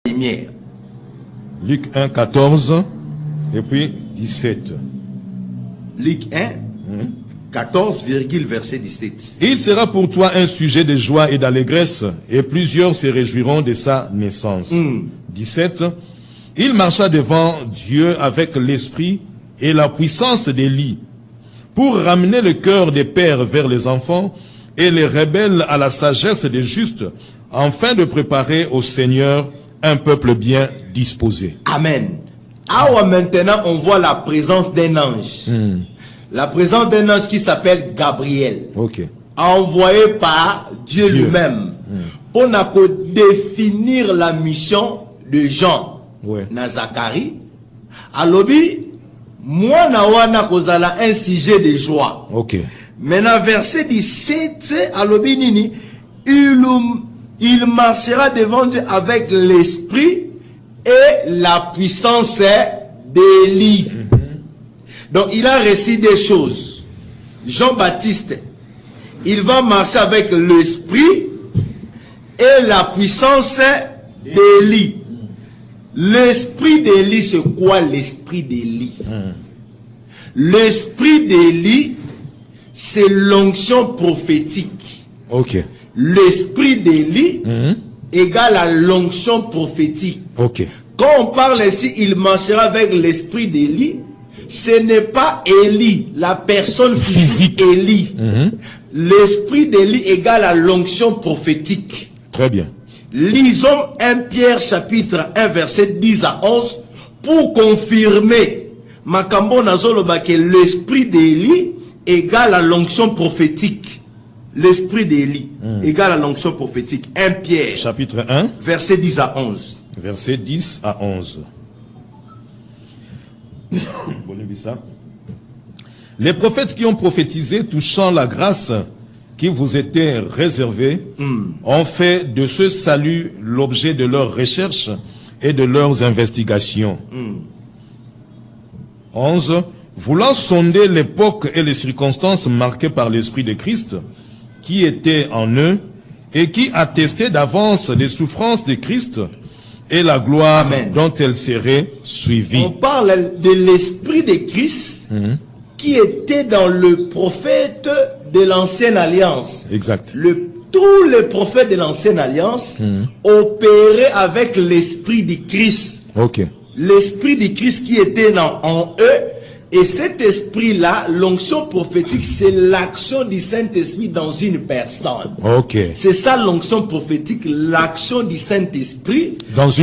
lumière. Luc 1, 14 et puis 17. Luc 1, 14, verset 17. Il sera pour toi un sujet de joie et d'allégresse, et plusieurs se réjouiront de sa naissance. 17. Il marcha devant Dieu avec l'esprit et la puissance d'Élie, pour ramener le cœur des pères vers les enfants et les rebelles à la sagesse des justes, afin de préparer au Seigneur un peuple bien disposé. Amen. Alors maintenant, on voit la présence d'un ange. La présence d'un ange qui s'appelle Gabriel. Envoyé par Dieu lui-même. Pour définir la mission de Jean. Na Zacharie. Alobi, moi na wana kozala un sujet de joie. Maintenant, verset 17, alobi nini, il marchera devant Dieu avec l'esprit et la puissance d'Élie. Donc il a reçu des choses. Jean-Baptiste, il va marcher avec l'esprit et la puissance d'Élie. L'esprit d'Élie, c'est quoi l'esprit d'Élie? L'esprit d'Élie, c'est l'onction prophétique. L'esprit d'Élie égale à l'onction prophétique. Quand on parle ici, il marchera avec l'esprit d'Élie, ce n'est pas Élie, la personne physique Élie. L'esprit d'Élie égale à l'onction prophétique. Très bien. Lisons 1 Pierre chapitre 1 verset 10 à 11 pour confirmer Makambo Nazoloba que l'esprit d'Élie égale à l'onction prophétique. L'esprit d'Élie égale à l'onction prophétique. 1 Pierre chapitre 1 verset 10 à 11. Verset 10 à 11. Les prophètes qui ont prophétisé touchant la grâce qui vous était réservée ont fait de ce salut l'objet de leurs recherches et de leurs investigations. 11. Voulant sonder l'époque et les circonstances marquées par l'Esprit de Christ qui était en eux et qui attestait d'avance les souffrances de Christ et la gloire dont elle serait suivie. On parle de l'Esprit de Christ qui était dans le prophète de l'Ancienne Alliance. Tous les prophètes de l'Ancienne Alliance opéraient avec l'Esprit de Christ. L'Esprit de Christ qui était en eux. Et cet esprit-là, l'onction prophétique, c'est l'action du Saint-Esprit dans une personne. C'est ça l'onction prophétique, l'action du Saint-Esprit dans une